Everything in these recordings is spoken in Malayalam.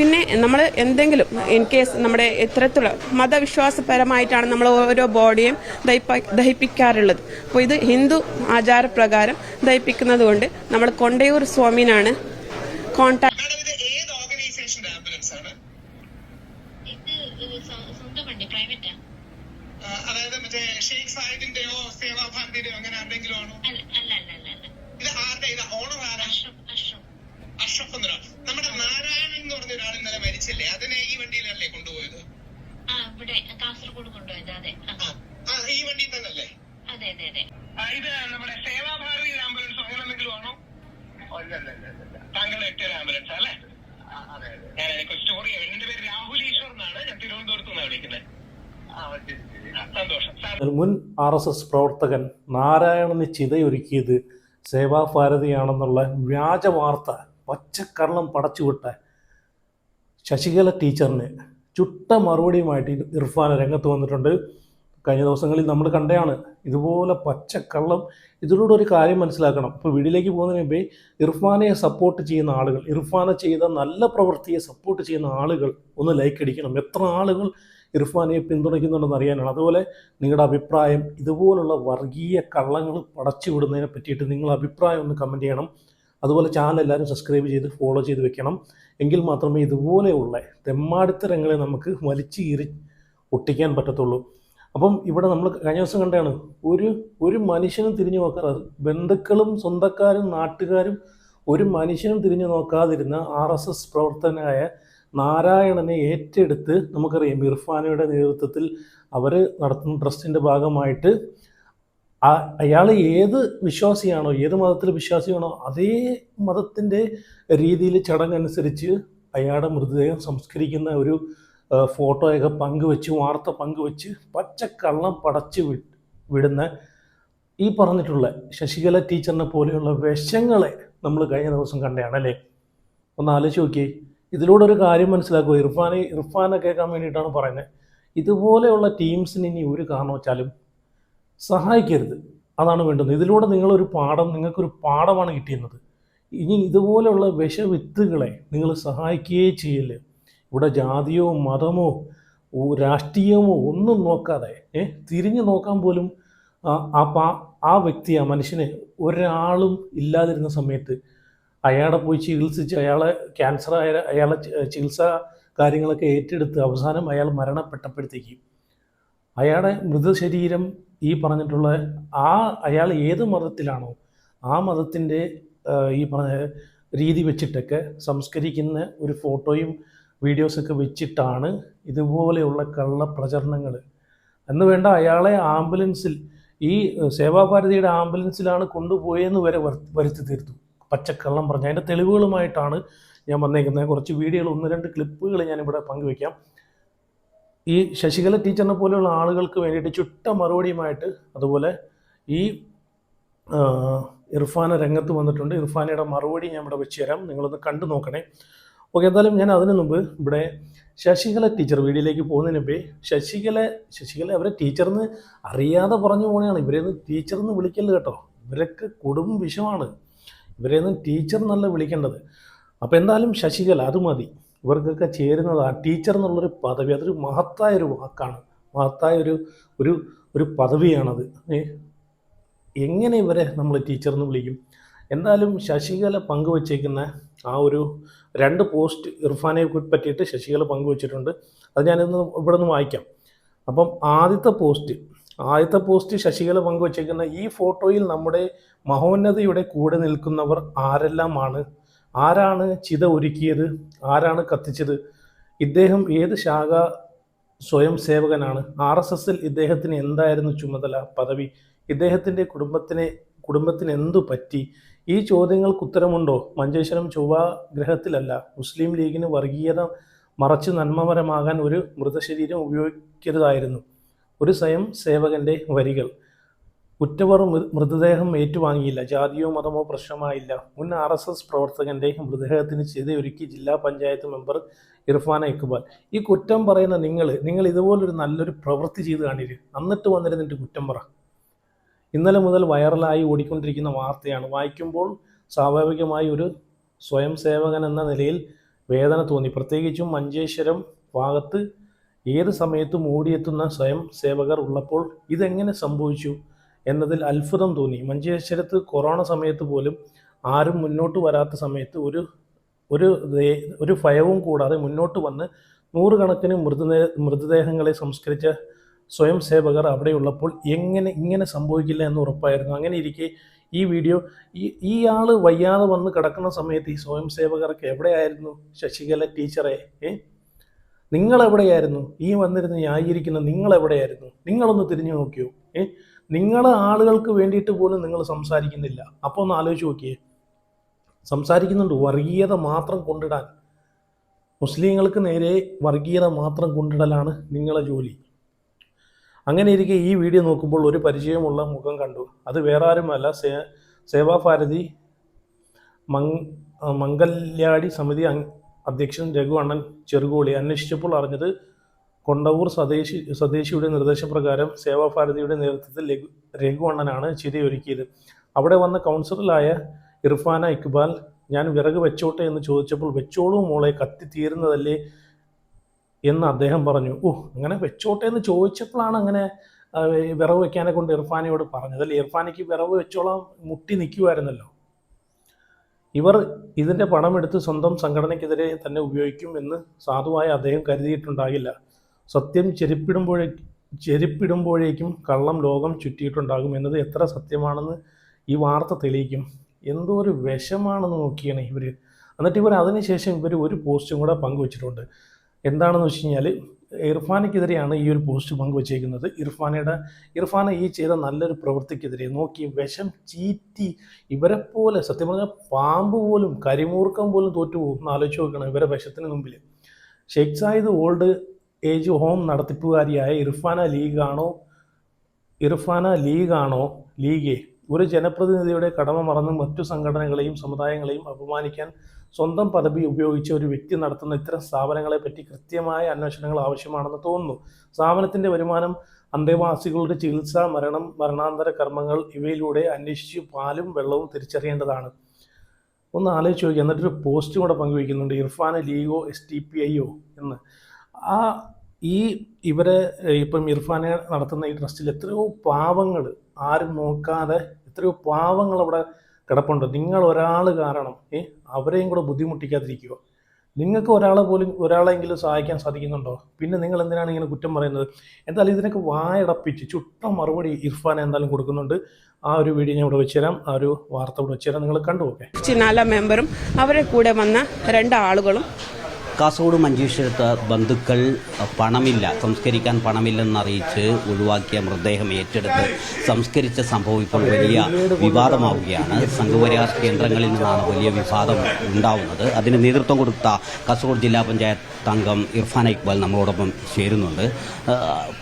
പിന്നെ നമ്മൾ എന്തെങ്കിലും ഇൻ കേസ് നമ്മുടെ ഇത്തരത്തിലുള്ള മതവിശ്വാസപരമായിട്ടാണ് നമ്മൾ ഓരോ ബോഡിയും ദഹിപ്പിക്കാറുള്ളത്. അപ്പോൾ ഇത് ഹിന്ദു ആചാരപ്രകാരം ദഹിപ്പിക്കുന്നത് കൊണ്ട് നമ്മൾ കൊണ്ടയൂർ സ്വാമിനാണ് കോൺടാക്ട്. അതായത് മറ്റേ ഷെയ്ഖ് സായിദിന്റെയോ സേവാഭാരതിയുടെയോ അങ്ങനെ ആരുടെങ്കിലും ആണോ? ഇത് ആരുടെ? ഇത് ഓണർ ആരാ? അഷ്റഫ് എന്നൊരാൾ. നമ്മുടെ നാരായണൻ എന്ന് പറഞ്ഞ ഒരാൾ ഇന്നലെ മരിച്ചില്ലേ? അതിനെ ഈ വണ്ടിയിലല്ലേ കൊണ്ടുപോയത്? കാസർഗോഡ് കൊണ്ടുപോയത്. അതെ, ഈ വണ്ടിയിൽ തന്നെയല്ലേ? അതെ അതെ അതെ. ഇത് നമ്മുടെ സേവാഭാരതി ആംബുലൻസ് അങ്ങനെ എന്തെങ്കിലും ആണോ? താങ്കളുടെ എത്തിയ ആംബുലൻസ് അല്ലേ? ഞാൻ എനിക്ക് സ്റ്റോറി. എന്റെ പേര് രാഹുൽ ഈശ്വർ എന്നാണ്. ഞാൻ തിരുവനന്തപുരത്ത് നിന്നാണ് വിളിക്കുന്നത്. സന്തോഷം. മുൻ RSS പ്രവർത്തകൻ നാരായണന് ചിതയൊരുക്കിയത് സേവാഭാരതിയാണെന്നുള്ള വ്യാജ വാർത്ത പച്ചക്കള്ളം പടച്ചുവിട്ട ശശികല ടീച്ചറിന് ചുട്ട മറുപടിയുമായിട്ട് ഇർഫാൻ രംഗത്ത് വന്നിട്ടുണ്ട്. കഴിഞ്ഞ ദിവസങ്ങളിൽ നമ്മൾ കണ്ടതാണ് ഇതുപോലെ പച്ചക്കള്ളം. ഇതിലൂടെ ഒരു കാര്യം മനസ്സിലാക്കണം. ഇപ്പോൾ വീഡിയോയിലേക്ക് പോകുന്നതിന് മുമ്പേ ഇർഫാനെ സപ്പോർട്ട് ചെയ്യുന്ന ആളുകൾ, ഇർഫാനെ ചെയ്ത നല്ല പ്രവൃത്തിയെ സപ്പോർട്ട് ചെയ്യുന്ന ആളുകൾ ഒന്ന് ലൈക്ക് അടിക്കണം. എത്ര ആളുകൾ ഇർഫാനെ പിന്തുണയ്ക്കുന്നുണ്ടെന്ന് അറിയാനാണ്. അതുപോലെ നിങ്ങളുടെ അഭിപ്രായം, ഇതുപോലുള്ള വർഗീയ കള്ളങ്ങൾ പടച്ചു വിടുന്നതിനെ പറ്റിയിട്ട് നിങ്ങളുടെ അഭിപ്രായം ഒന്ന് കമൻറ്റ് ചെയ്യണം. അതുപോലെ ചാനൽ എല്ലാവരും സബ്സ്ക്രൈബ് ചെയ്ത് ഫോളോ ചെയ്ത് വെക്കണം. എങ്കിൽ മാത്രമേ ഇതുപോലെയുള്ള തെമ്മാടിത്തരങ്ങളെ നമുക്ക് വലിച്ചു കീറി ഒട്ടിക്കാൻ പറ്റത്തുള്ളൂ. അപ്പം ഇവിടെ നമ്മൾ കഴിഞ്ഞ ദിവസം കണ്ടാണ് ഒരു മനുഷ്യനും തിരിഞ്ഞു നോക്കാതെ, ബന്ധുക്കളും സ്വന്തക്കാരും നാട്ടുകാരും ഒരു മനുഷ്യനും തിരിഞ്ഞു നോക്കാതിരുന്ന RSS പ്രവർത്തകനായ നാരായണനെ ഏറ്റെടുത്ത്, നമുക്കറിയാം ഇർഫാനയുടെ നേതൃത്വത്തിൽ അവർ നടത്തുന്ന ട്രസ്റ്റിൻ്റെ ഭാഗമായിട്ട് അയാൾ ഏത് വിശ്വാസിയാണോ, ഏത് മതത്തിൽ വിശ്വാസിയാണോ അതേ മതത്തിൻ്റെ രീതിയിൽ ചടങ്ങനുസരിച്ച് അയാളുടെ മൃതദേഹം സംസ്കരിക്കുന്ന ഒരു ഫോട്ടോയൊക്കെ പങ്കുവെച്ച്, വാർത്ത പങ്കുവെച്ച് പച്ചക്കള്ളം പടച്ച് വിടുന്ന ഈ പറഞ്ഞിട്ടുള്ള ശശികല ടീച്ചറിനെ പോലെയുള്ള വിഷങ്ങളെ നമ്മൾ കഴിഞ്ഞ ദിവസം കണ്ടതാണല്ലേ. ഒന്ന് ആലോചിച്ച് നോക്കിയേ. ഇതിലൂടെ ഒരു കാര്യം മനസ്സിലാക്കുക. ഇർഫാനെ കേൾക്കാൻ വേണ്ടിയിട്ടാണ് പറയുന്നത്. ഇതുപോലെയുള്ള ടീംസിന് ഇനി ഒരു കാരണവച്ചാലും സഹായിക്കരുത്. അതാണ് വേണ്ടുന്നത്. ഇതിലൂടെ നിങ്ങൾക്കൊരു പാഠമാണ് കിട്ടിയിരുന്നത്. ഇനി ഇതുപോലെയുള്ള വിഷവിത്തുകളെ നിങ്ങൾ സഹായിക്കുകയേ ചെയ്യില്ല. ഇവിടെ ജാതിയോ മതമോ രാഷ്ട്രീയമോ ഒന്നും നോക്കാതെ തിരിഞ്ഞു നോക്കാൻ പോലും ആ വ്യക്തി, ആ മനുഷ്യനെ ഒരാളും ഇല്ലാതിരുന്ന സമയത്ത് അയാളെ പോയി ചികിത്സിച്ച്, ക്യാൻസർ അയാളെ ചികിത്സാ കാര്യങ്ങളൊക്കെ ഏറ്റെടുത്ത് അവസാനം അയാൾ മരണപ്പെട്ടപ്പോഴത്തേക്ക് അയാളുടെ മൃതശരീരം ഈ പറഞ്ഞിട്ടുള്ള അയാൾ ഏത് മതത്തിലാണോ ആ മതത്തിൻ്റെ ഈ പറഞ്ഞ രീതി വെച്ചിട്ടൊക്കെ സംസ്കരിക്കുന്ന ഒരു ഫോട്ടോയും വീഡിയോസൊക്കെ വെച്ചിട്ടാണ് ഇതുപോലെയുള്ള കള്ളപ്രചരണങ്ങൾ. എന്ന് വേണ്ട, അയാളെ ആംബുലൻസിൽ, ഈ സേവാഭാരതിയുടെ ആംബുലൻസിലാണ് കൊണ്ടുപോയെന്ന് വരെ വരുത്തി തീർത്തു. പച്ചക്കള്ളം പറഞ്ഞ അതിൻ്റെ തെളിവുകളുമായിട്ടാണ് ഞാൻ വന്നേക്കുന്നത്. കുറച്ച് വീഡിയോകൾ, 1-2 ക്ലിപ്പുകൾ ഞാനിവിടെ പങ്കുവയ്ക്കാം. ഈ ശശികല ടീച്ചറിനെ പോലെയുള്ള ആളുകൾക്ക് വേണ്ടിയിട്ട് ചുട്ട മറുപടിയുമായിട്ട് അതുപോലെ ഈ ഇർഫാന രംഗത്ത് വന്നിട്ടുണ്ട്. ഇർഫാനയുടെ മറുപടി ഞാൻ ഇവിടെ വെച്ച് തരാം, നിങ്ങളൊന്ന് കണ്ടു നോക്കണേ. ഓക്കെ, എന്തായാലും ഞാൻ അതിനു മുമ്പ് ഇവിടെ ശശികല ടീച്ചർ വീഡിയോയിലേക്ക് പോകുന്നതിന് മുമ്പേ ശശികല അവരെ ടീച്ചറിന് അറിയാതെ പറഞ്ഞു പോകണതാണ്. ഇവരെയൊന്നും ടീച്ചറിന്ന് വിളിക്കരുത് കേട്ടോ. ഇവരൊക്കെ കൊടും വിഷമാണ്. ഇവരെയൊന്നും ടീച്ചർ എന്നല്ല വിളിക്കേണ്ടത്. അപ്പോൾ എന്തായാലും ശശികല അത് മതി. ഇവർക്കൊക്കെ ചേരുന്നത് ആ ടീച്ചർ എന്നുള്ളൊരു പദവി, അതൊരു മഹത്തായൊരു വാക്കാണ്, മഹത്തായൊരു ഒരു പദവിയാണത്. എങ്ങനെ ഇവരെ നമ്മൾ ടീച്ചർ എന്ന് വിളിക്കും? എന്തായാലും ശശികല പങ്കുവച്ചേക്കുന്ന ആ 2 പോസ്റ്റ് ഇർഫാനെ പറ്റിയിട്ട് ശശികല പങ്കുവച്ചിട്ടുണ്ട്. അത് ഞാനിന്ന് ഇവിടെ നിന്ന് വായിക്കാം. അപ്പം ആദ്യത്തെ പോസ്റ്റ് ശശികല പങ്കുവച്ചേക്കുന്ന ഈ ഫോട്ടോയിൽ നമ്മുടെ മഹോന്നതയുടെ കൂടെ നിൽക്കുന്നവർ ആരാണ് ചിത ഒരുക്കിയത്, ആരാണ് കത്തിച്ചത്, ഇദ്ദേഹം ഏത് ശാഖ സ്വയം സേവകനാണ്, RSSൽ ഇദ്ദേഹത്തിന് എന്തായിരുന്നു ചുമതല, പദവി, ഇദ്ദേഹത്തിൻ്റെ കുടുംബത്തിന് എന്തു പറ്റി, ഈ ചോദ്യങ്ങൾക്ക് ഉത്തരമുണ്ടോ? മഞ്ചേശ്വരം ചൊവ്വാഗ്രഹത്തിലല്ല. മുസ്ലിം ലീഗിന് വർഗീയത മറച്ച് നന്മപരമാകാൻ ഒരു മൃതശരീരം ഉപയോഗിക്കരുതായിരുന്നു. ഒരു സ്വയം സേവകൻ്റെ വരികൾ. ഉറ്റവർ മൃതദേഹം ഏറ്റുവാങ്ങിയില്ല. ജാതിയോ മതമോ പ്രശ്നമായില്ല. മുൻ RSS പ്രവർത്തകൻ്റെ മൃതദേഹത്തിന് ചിതയൊരുക്കി ജില്ലാ പഞ്ചായത്ത് മെമ്പർ ഇർഫാന ഇക്ബാൽ. ഈ കുറ്റം പറയുന്ന നിങ്ങൾ ഇതുപോലൊരു നല്ലൊരു പ്രവൃത്തി ചെയ്ത് കാണില്ല, എന്നിട്ട് വന്നിരുന്നിട്ട് കുറ്റം പറ. ഇന്നലെ മുതൽ വൈറലായി ഓടിക്കൊണ്ടിരിക്കുന്ന വാർത്തയാണ്. വായിക്കുമ്പോൾ സ്വാഭാവികമായി ഒരു സ്വയം സേവകൻ എന്ന നിലയിൽ വേദന തോന്നി. പ്രത്യേകിച്ചും മഞ്ചേശ്വരം ഭാഗത്ത് ഏത് സമയത്തും ഓടിയെത്തുന്ന സ്വയം സേവകർ ഉള്ളപ്പോൾ ഇതെങ്ങനെ സംഭവിച്ചു എന്നതിൽ അത്ഭുതം തോന്നി. മഞ്ചേശ്വരത്ത് കൊറോണ സമയത്ത് പോലും ആരും മുന്നോട്ട് വരാത്ത സമയത്ത് ഒരു ഭയവും കൂടാതെ മുന്നോട്ട് വന്ന് നൂറുകണക്കിന് മൃതദേഹങ്ങളെ സംസ്കരിച്ച സ്വയം സേവകർ അവിടെയുള്ളപ്പോൾ ഇങ്ങനെ സംഭവിക്കില്ല എന്ന് ഉറപ്പായിരുന്നു. അങ്ങനെ ഇരിക്കെ ഈ വീഡിയോ ഈ ആള് വയ്യാതെ വന്ന് കിടക്കുന്ന സമയത്ത് ഈ സ്വയം സേവകർക്ക് എവിടെയായിരുന്നു? ശശികല ടീച്ചറെ, നിങ്ങളെവിടെയായിരുന്നു? ഈ വന്നിരുന്ന് ന്യായീകരിക്കുന്ന നിങ്ങളെവിടെയായിരുന്നു? നിങ്ങളൊന്ന് തിരിഞ്ഞു നോക്കിയോ? നിങ്ങളെ ആളുകൾക്ക് വേണ്ടിയിട്ട് പോലും നിങ്ങൾ സംസാരിക്കുന്നില്ല. അപ്പോൾ ഒന്ന് ആലോചിച്ച് നോക്കിയേ. സംസാരിക്കുന്നുണ്ട് വർഗീയത മാത്രം കൊണ്ടിടാൻ. മുസ്ലിങ്ങൾക്ക് നേരെ വർഗീയത മാത്രം കൊണ്ടിടലാണ് നിങ്ങളെ ജോലി. അങ്ങനെ ഇരിക്കെ ഈ വീഡിയോ നോക്കുമ്പോൾ ഒരു പരിചയമുള്ള മുഖം കണ്ടു. അത് വേറെ ആരുമല്ല, സേവാഭാരതി മംഗല്യാടി സമിതി അധ്യക്ഷൻ രഘു അണ്ണൻ ചെറുകോളി. അന്വേഷിച്ചപ്പോൾ അറിഞ്ഞത് കൊണ്ടവൂർ സ്വദേശിയുടെ നിർദ്ദേശപ്രകാരം സേവാഭാരതിയുടെ നേതൃത്വത്തിൽ രഘു അണ്ണനാണ് ചിതയൊരുക്കിയത്. അവിടെ വന്ന കൗൺസിലറായ ഇർഫാന ഇക്ബാൽ, ഞാൻ വിറക് വെച്ചോട്ടെ എന്ന് ചോദിച്ചപ്പോൾ വെച്ചോളൂ മോളെ, കത്തി തീരുന്നതല്ലേ എന്ന് അദ്ദേഹം പറഞ്ഞു. അങ്ങനെ വെച്ചോട്ടെ എന്ന് ചോദിച്ചപ്പോഴാണ് അങ്ങനെ വിറവ് വെക്കാനെ കൊണ്ട് ഇർഫാനയോട് പറഞ്ഞത്. അല്ലേ, ഇർഫാനയ്ക്ക് വിറവ് വെച്ചോളാം മുട്ടി നിൽക്കുമായിരുന്നല്ലോ. ഇവർ ഇതിൻ്റെ പണമെടുത്ത് സ്വന്തം സംഘടനയ്ക്കെതിരെ തന്നെ ഉപയോഗിക്കും എന്ന് സാധുവായ അദ്ദേഹം കരുതിയിട്ടുണ്ടാകില്ല. സത്യം ചെരുപ്പിടുമ്പോഴേക്കും കള്ളം ലോകം ചുറ്റിയിട്ടുണ്ടാകും എന്നത് എത്ര സത്യമാണെന്ന് ഈ വാർത്ത തെളിയിക്കും. എന്തോ ഒരു വിഷമാണെന്ന് നോക്കിയാണ് ഇവർ. എന്നിട്ട് ഇവർ അതിനുശേഷം ഒരു പോസ്റ്റും കൂടെ പങ്കുവച്ചിട്ടുണ്ട്. എന്താണെന്ന് വെച്ച് കഴിഞ്ഞാൽ ഇർഫാനയ്ക്കെതിരെയാണ് ഈ ഒരു പോസ്റ്റ് പങ്കുവച്ചേക്കുന്നത്. ഇർഫാന ഈ ചെയ്ത നല്ലൊരു പ്രവൃത്തിക്കെതിരെ നോക്കി വിഷം ചീറ്റി ഇവരെ പോലെ സത്യം പറഞ്ഞാൽ പാമ്പ് പോലും കരിമൂർക്കം പോലും തോറ്റുപോകും എന്ന് ആലോചിച്ച് നോക്കണം ഇവരെ വിഷത്തിന് മുമ്പിൽ. Sheikh Zayed old age home നടത്തിപ്പുകാരിയായ ഇർഫാന ലീഗെ ഒരു ജനപ്രതിനിധിയുടെ കടമ മറന്ന് മറ്റു സംഘടനകളെയും സമുദായങ്ങളെയും അപമാനിക്കാൻ സ്വന്തം പദവി ഉപയോഗിച്ച ഒരു വ്യക്തി നടത്തുന്ന ഇത്തരം സ്ഥാപനങ്ങളെപ്പറ്റി കൃത്യമായ അന്വേഷണങ്ങൾ ആവശ്യമാണെന്ന് തോന്നുന്നു. സ്ഥാപനത്തിൻ്റെ വരുമാനം, അന്തേവാസികളുടെ ചികിത്സ, മരണാന്തര കർമ്മങ്ങൾ ഇവയിലൂടെ അന്വേഷിച്ച് പാലും വെള്ളവും തിരിച്ചറിയേണ്ടതാണ്. ഒന്ന് ആലോചിച്ച് നോക്കി. എന്നിട്ടൊരു പോസ്റ്റ് കൂടെ പങ്കുവയ്ക്കുന്നുണ്ട്, ഇർഫാന ലീഗോ STPIO എന്ന്. ഇവരെ ഇപ്പം ഇർഫാനെ നടത്തുന്ന ഈ ട്രസ്റ്റിൽ എത്രയോ പാവങ്ങൾ ആരും നോക്കാതെ എത്രയോ പാവങ്ങൾ അവിടെ കിടപ്പുണ്ട്. നിങ്ങൾ ഒരാൾ കാരണം അവരെയും കൂടെ ബുദ്ധിമുട്ടിക്കാതിരിക്കുക. നിങ്ങൾക്ക് ഒരാളെങ്കിലും സഹായിക്കാൻ സാധിക്കുന്നുണ്ടോ? പിന്നെ നിങ്ങൾ എന്തിനാണ് ഇങ്ങനെ കുറ്റം പറയുന്നത്? എന്തായാലും ഇതിനൊക്കെ വായടപ്പിച്ച് ചുട്ട മറുപടി ഇർഫാൻ എന്തായാലും കൊടുക്കുന്നുണ്ട്. ആ ഒരു വീഡിയോ ഞാൻ ഇവിടെ വെച്ചുതരാം, ആ ഒരു വാർത്ത ഇവിടെ വെച്ചുതരാം, നിങ്ങൾ കണ്ടുപോകെ. ചിനാല മെമ്പറും അവരെ കൂടെ വന്ന 2 ആളുകളും. കാസർഗോഡ് മഞ്ചേശ്വരത്ത് ബന്ധുക്കൾ സംസ്കരിക്കാൻ പണമില്ലെന്നറിയിച്ച് ഒഴിവാക്കിയ മൃതദേഹം ഏറ്റെടുത്ത് സംസ്കരിച്ച സംഭവം ഇപ്പോൾ വലിയ വിവാദമാവുകയാണ്. സംഘപരിവാർ കേന്ദ്രങ്ങളിൽ നിന്നാണ് വലിയ വിവാദം ഉണ്ടാവുന്നത്. അതിന് നേതൃത്വം കൊടുത്ത കാസർഗോഡ് ജില്ലാ പഞ്ചായത്ത് അംഗം ഇർഫാന ഇക്ബാൽ നമ്മളോടൊപ്പം ചേരുന്നുണ്ട്.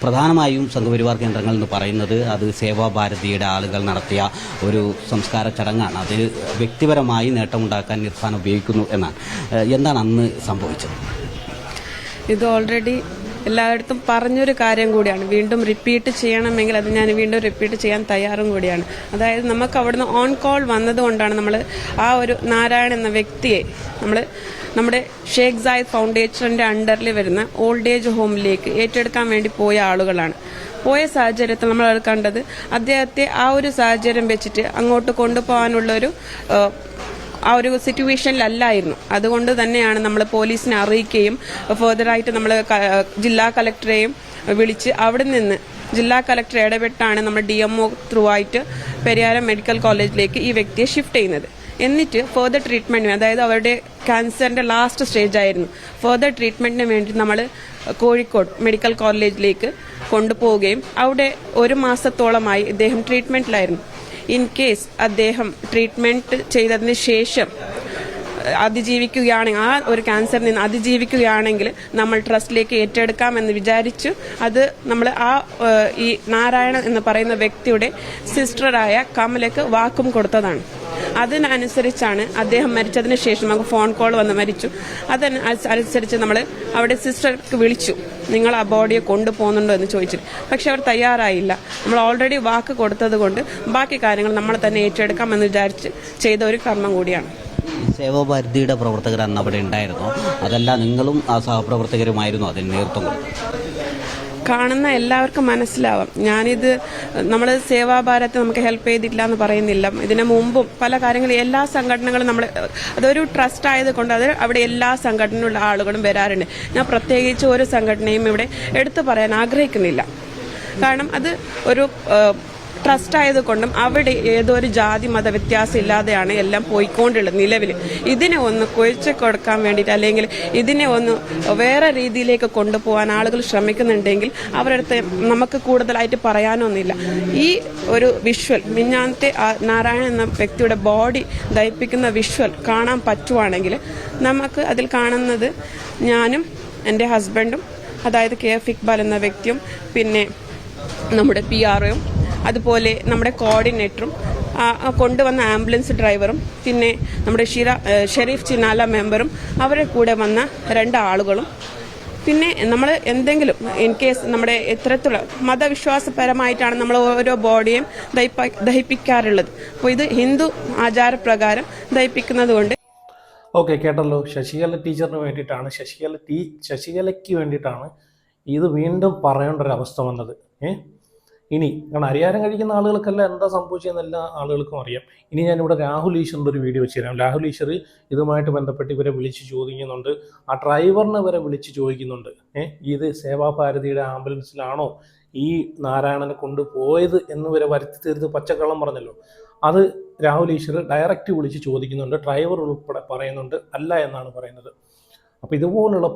പ്രധാനമായും സംഘപരിവാർ കേന്ദ്രങ്ങൾ എന്ന് പറയുന്നത് അത് സേവാഭാരതിയുടെ ആളുകൾ നടത്തിയ ഒരു സംസ്കാര ചടങ്ങാണ്. അതിൽ വ്യക്തിപരമായി നേട്ടമുണ്ടാക്കാൻ ഇർഫാൻ ഉപയോഗിക്കുന്നു എന്നാണ്. എന്താണ് അന്ന് സംഭവിച്ചത്? ഇത് ഓൾറെഡി എല്ലായിടത്തും പറഞ്ഞൊരു കാര്യം കൂടിയാണ്. വീണ്ടും റിപ്പീറ്റ് ചെയ്യണമെങ്കിൽ അത് ഞാൻ വീണ്ടും റിപ്പീറ്റ് ചെയ്യാൻ തയ്യാറും കൂടിയാണ്. അതായത് നമുക്ക് അവിടുന്ന് ഓൺ കോൾ വന്നതുകൊണ്ടാണ് നമ്മൾ ആ ഒരു നാരായൺ എന്ന വ്യക്തിയെ നമ്മുടെ ഷെയ്ഖ് സായിദ് ഫൗണ്ടേഷൻ്റെ അണ്ടറിൽ വരുന്ന ഓൾഡ് ഏജ് ഹോമിലേക്ക് ഏറ്റെടുക്കാൻ വേണ്ടി പോയ ആളുകളാണ്. പോയ സാഹചര്യത്തിൽ നമ്മൾ കണ്ടത് അദ്ദേഹത്തെ ആ ഒരു സാഹചര്യം വെച്ചിട്ട് അങ്ങോട്ട് കൊണ്ടുപോകാനുള്ളൊരു ആ ഒരു സിറ്റുവേഷനിലല്ലായിരുന്നു. അതുകൊണ്ട് തന്നെയാണ് നമ്മൾ പോലീസിനെ അറിയിക്കുകയും ഫെർദറായിട്ട് നമ്മൾ ജില്ലാ കളക്ടറെയും വിളിച്ച് അവിടെ നിന്ന് ജില്ലാ കളക്ടർ ഇടപെട്ടാണ് നമ്മൾ DMO ത്രൂ ആയിട്ട് പെരിയാരം മെഡിക്കൽ കോളേജിലേക്ക് ഈ വ്യക്തിയെ ഷിഫ്റ്റ് ചെയ്യുന്നത്. എന്നിട്ട് ഫെർദർ ട്രീറ്റ്മെൻറ്റിന്, അതായത് അവരുടെ ക്യാൻസറിൻ്റെ ലാസ്റ്റ് സ്റ്റേജ് ആയിരുന്നു, ഫെർദർ ട്രീറ്റ്മെൻറ്റിന് വേണ്ടി നമ്മൾ കോഴിക്കോട് മെഡിക്കൽ കോളേജിലേക്ക് കൊണ്ടുപോവുകയും അവിടെ 1 മാസത്തോളമായി ഇദ്ദേഹം ട്രീറ്റ്മെൻറ്റിലായിരുന്നു. ഇൻ കേസ് അദ്ദേഹം ട്രീറ്റ്മെൻറ്റ് ചെയ്തതിന് ശേഷം അതിജീവിക്കുകയാണെങ്കിൽ, ആ ഒരു ക്യാൻസറിൽ നിന്ന് അതിജീവിക്കുകയാണെങ്കിൽ നമ്മൾ ട്രസ്റ്റിലേക്ക് ഏറ്റെടുക്കാമെന്ന് വിചാരിച്ചു. അത് നമ്മൾ ഈ നാരായണൻ എന്ന് പറയുന്ന വ്യക്തിയുടെ സിസ്റ്ററായ കമലയ്ക്ക് വാക്കും കൊടുത്തതാണ്. അതിനനുസരിച്ചാണ് അദ്ദേഹം മരിച്ചതിന് ശേഷം നമുക്ക് ഫോൺ കോൾ വന്ന് മരിച്ചു. അതനുസരിച്ച് നമ്മൾ അവിടെ സിസ്റ്റർക്ക് വിളിച്ചു, നിങ്ങൾ ആ ബോഡിയെ കൊണ്ടുപോകുന്നുണ്ടോ എന്ന് ചോദിച്ചു. പക്ഷെ അവർ തയ്യാറായില്ല. നമ്മൾ ഓൾറെഡി വാക്ക് കൊടുത്തത് കൊണ്ട് ബാക്കി കാര്യങ്ങൾ നമ്മൾ തന്നെ ഏറ്റെടുക്കാമെന്ന് വിചാരിച്ച് ചെയ്ത ഒരു കർമ്മം കൂടിയാണ്. സേവാഭാരതിയുടെ പ്രവർത്തകർ അന്ന് അവിടെ ഉണ്ടായിരുന്നു, അതല്ല നിങ്ങളും ആ സഹപ്രവർത്തകരുമായിരുന്നു അതിന് നേതൃത്വം കൊടുത്തത്? കാണുന്ന എല്ലാവർക്കും മനസ്സിലാവാം. ഞാനിത് നമ്മൾ സേവാഭാരത് നമുക്ക് ഹെൽപ്പ് ചെയ്തിട്ടില്ല എന്ന് പറയുന്നില്ല. ഇതിനു മുമ്പും പല കാര്യങ്ങളും എല്ലാ സംഘടനകളും നമ്മൾ അതൊരു ട്രസ്റ്റ് ആയതുകൊണ്ട് അത് അവിടെ എല്ലാ സംഘടനയുള്ള ആളുകളും വരാറുണ്ട്. ഞാൻ പ്രത്യേകിച്ച് ഒരു സംഘടനയും ഇവിടെ എടുത്തു പറയാൻ ആഗ്രഹിക്കുന്നില്ല. കാരണം അത് ഒരു ട്രസ്റ്റ് ആയതുകൊണ്ടും അവിടെ ഏതോ ഒരു ജാതി മത വ്യത്യാസം ഇല്ലാതെയാണ് എല്ലാം പോയിക്കൊണ്ടുള്ളത് നിലവിൽ. ഇതിനെ ഒന്ന് കുഴച്ച് കൊടുക്കാൻ വേണ്ടിയിട്ട് അല്ലെങ്കിൽ ഇതിനെ ഒന്ന് വേറെ രീതിയിലേക്ക് കൊണ്ടുപോകാൻ ആളുകൾ ശ്രമിക്കുന്നുണ്ടെങ്കിൽ അവരുടെ അടുത്ത് നമുക്ക് കൂടുതലായിട്ട് പറയാനൊന്നുമില്ല. ഈ ഒരു വിഷ്വൽ മിഞ്ഞാന്നത്തെ നാരായണൻ എന്ന വ്യക്തിയുടെ ബോഡി ദഹിപ്പിക്കുന്ന വിഷ്വൽ കാണാൻ പറ്റുവാണെങ്കിൽ നമുക്ക് അതിൽ കാണുന്നത് ഞാനും എൻ്റെ ഹസ്ബൻഡും, അതായത് KF ഇക്ബാൽ എന്ന വ്യക്തിയും, പിന്നെ നമ്മുടെ PROയും, അതുപോലെ നമ്മുടെ കോർഡിനേറ്ററും, കൊണ്ടുവന്ന ആംബുലൻസ് ഡ്രൈവറും, പിന്നെ നമ്മുടെ ഷെരീഫ് ചിനാല മെമ്പറും, അവരുടെ കൂടെ വന്ന 2 ആളുകളും, പിന്നെ നമ്മൾ എന്തെങ്കിലും ഇൻ കേസ് നമ്മുടെ ഇത്തരത്തിലുള്ള മതവിശ്വാസപരമായിട്ടാണ് നമ്മൾ ഓരോ ബോഡിയും ദഹിപ്പിക്കാറുള്ളത്. അപ്പോൾ ഇത് ഹിന്ദു ആചാരപ്രകാരം ദഹിപ്പിക്കുന്നത് കൊണ്ട്. ഓക്കെ, കേട്ടല്ലോ. ശശികല ടീച്ചറിന് വേണ്ടിയിട്ടാണ്, ശശികലയ്ക്ക് വേണ്ടിയിട്ടാണ് ഇത് വീണ്ടും പറയേണ്ട ഒരു അവസ്ഥ വന്നത്. ഇനി കാരണം അരിയാരം കഴിക്കുന്ന ആളുകൾക്കെല്ലാം എന്താ സംഭവിച്ചതെന്ന് എല്ലാ ആളുകൾക്കും അറിയാം. ഇനി ഞാനിവിടെ രാഹുൽ ഈശ്വറിൻ്റെ ഒരു വീഡിയോ വെച്ച് തരാം. രാഹുൽ ഈശ്വർ ഇതുമായിട്ട് ബന്ധപ്പെട്ട് ഇവരെ വിളിച്ച് ചോദിക്കുന്നുണ്ട്, ആ ഡ്രൈവറിനെ വരെ വിളിച്ച് ചോദിക്കുന്നുണ്ട്, ഇത് സേവാഭാരതിയുടെ ആംബുലൻസിലാണോ ഈ നാരായണനെ കൊണ്ടുപോയത് എന്ന് വരെ വരുത്തി തീർത്ത് പച്ചക്കള്ളം പറഞ്ഞല്ലോ. അത് രാഹുൽ ഈശ്വർ ഡയറക്റ്റ് വിളിച്ച് ചോദിക്കുന്നുണ്ട്. ഡ്രൈവർ ഉൾപ്പെടെ പറയുന്നുണ്ട് അല്ല എന്നാണ് പറയുന്നത്. അപ്പോൾ ഇതുപോലുള്ള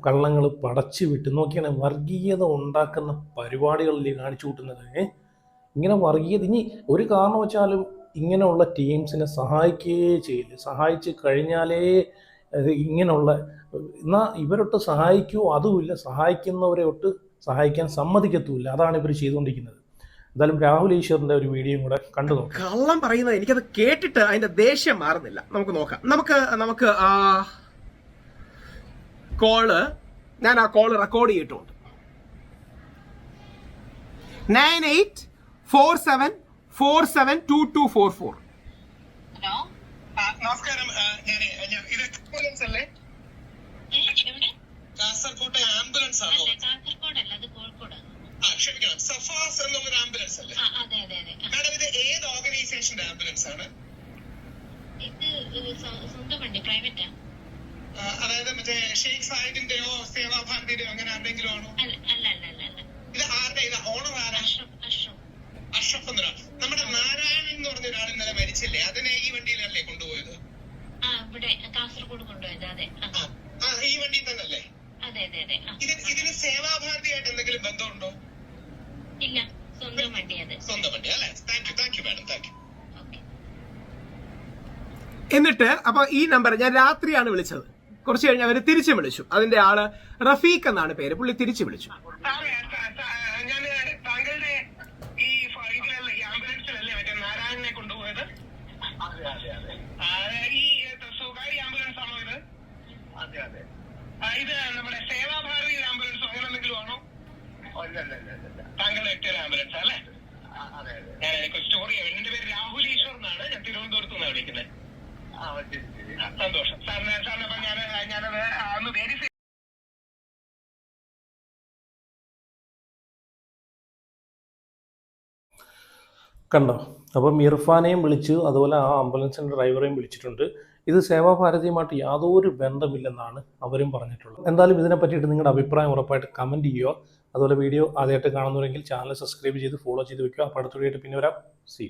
കള്ളങ്ങൾ പടച്ചു വിട്ട് നോക്കിയാണ് വർഗീയത ഉണ്ടാക്കുന്ന പരിപാടികളിൽ കാണിച്ചു കൂട്ടുന്നത്. ഇങ്ങനെ വർഗീയത ഇനി ഒരു കാരണവശാലും ഇങ്ങനെയുള്ള ടീംസിനെ സഹായിക്കുകയേ ചെയ്യില്ല. സഹായിച്ച് കഴിഞ്ഞാലേ ഇങ്ങനെയുള്ള എന്നാൽ ഇവരൊട്ട് സഹായിക്കുമോ അതുമില്ല, സഹായിക്കുന്നവരെ ഒട്ട് സഹായിക്കാൻ സമ്മതിക്കത്തുമില്ല. അതാണ് ഇവർ ചെയ്തുകൊണ്ടിരിക്കുന്നത്. എന്തായാലും രാഹുൽ ഈശ്വറിന്റെ ഒരു വീഡിയോയും കൂടെ കണ്ടു നോക്കാം. കള്ളം പറയുന്നത് എനിക്കത് കേട്ടിട്ട് അതിന്റെ ദേഷ്യം മാറുന്നില്ല. നമുക്ക് നോക്കാം. നമുക്ക് ഞാൻ ആ കോള് റെക്കോർഡ് ചെയ്തിട്ടുണ്ട്. 9847472244. ഹലോ, നമസ്കാരം. ഇത് ആംബുലൻസ് അല്ലേ? എവിടെ? കാസർകോട്ടെ ആംബുലൻസ് ആണോ? കാസർഗോഡല്ല, അത് കോഴിക്കോടാണ്. ക്ഷമിക്കണം, സഫാസ് എന്നുള്ളൊരു ആംബുലൻസ് അല്ലേ? അതെ. മാഡം, ഇത് ഏത് ഓർഗനൈസേഷന്റെ ആംബുലൻസ് ആണ്? ഇത് സ്വന്തം വണ്ടി, പ്രൈവറ്റാ. അതായത് മറ്റേ ഷെയ്ഖ് സായിദിന്റെയോ സേവാഭാരതിയുടെയോ അങ്ങനെ ആരുടെങ്കിലും ആണോ? അല്ല. ഇത് ആരുടെ? ഇത് ഓണർ ആരാ? അഷ്റഫ് എന്നൊരാൾ. നമ്മുടെ നാരായണൻ എന്ന് പറഞ്ഞ ഒരാൾ ഇന്നലെ മരിച്ചില്ലേ, അതിനെ ഈ വണ്ടിയിലല്ലേ കൊണ്ടുപോയത്? ഇവിടെ കാസർഗോഡ് കൊണ്ടുപോയത്. അതെ, ഈ വണ്ടിയിൽ തന്നല്ലേ? അതെ. ഇതിന് സേവാഭാരതിയായിട്ട് എന്തെങ്കിലും ബന്ധമുണ്ടോ? ഇല്ല, സ്വന്തം വണ്ടി. അത് സ്വന്തം വണ്ടി അല്ലേ? Thank you madam, thank you. എന്നിട്ട് അപ്പൊ ഈ നമ്പർ ഞാൻ രാത്രിയാണ് വിളിച്ചത്. കുറച്ച് കഴിഞ്ഞ് അവര് തിരിച്ചു വിളിച്ചു. അതിന്റെ ആള് റഫീഖ് എന്നാണ് പേര്. പുള്ളി തിരിച്ചു വിളിച്ചു. ഞാൻ താങ്കളുടെ ഈ ആംബുലൻസിലല്ലേ മറ്റേ നാരായണനെ കൊണ്ടുപോയത്? ഈ സ്വകാര്യ ആംബുലൻസ് ആണോ ഇത്? അതെ. ഇത് നമ്മുടെ സേവാഭാരതി ആംബുലൻസോ അങ്ങനെ എന്തെങ്കിലും ആണോ? താങ്കളുടെ ഒറ്റ ആംബുലൻസ് അല്ലേ? ഞാൻ എനിക്ക് സ്റ്റോറി. എന്റെ പേര് രാഹുൽ ഈശ്വർ എന്നാണ്. ഞാൻ തിരുവനന്തപുരത്ത് നിന്നാണ് വിളിക്കുന്നത്. സന്തോഷം സാറിന്. അപ്പൊ ഞാനത് ഒന്ന് വെരിഫൈ. കണ്ടോ? അപ്പം ഇർഫാനെയും വിളിച്ചു, അതുപോലെ ആ ആംബുലൻസിൻ്റെ ഡ്രൈവറെയും വിളിച്ചിട്ടുണ്ട്. ഇത് സേവാഭാരതിയുമായിട്ട് യാതൊരു ബന്ധമില്ലെന്നാണ് അവരും പറഞ്ഞിട്ടുള്ളത്. എന്തായാലും ഇതിനെ പറ്റിയിട്ട് നിങ്ങളുടെ അഭിപ്രായം ഉറപ്പായിട്ട് കമൻറ്റ് ചെയ്യുക. അതുപോലെ വീഡിയോ ആദ്യമായിട്ട് കാണുന്നവരെങ്കിൽ ചാനൽ സബ്സ്ക്രൈബ് ചെയ്ത് ഫോളോ ചെയ്ത് വെക്കുക. അപ്പോൾ അടുത്ത വീഡിയോ പിന്നെ വരാം. സി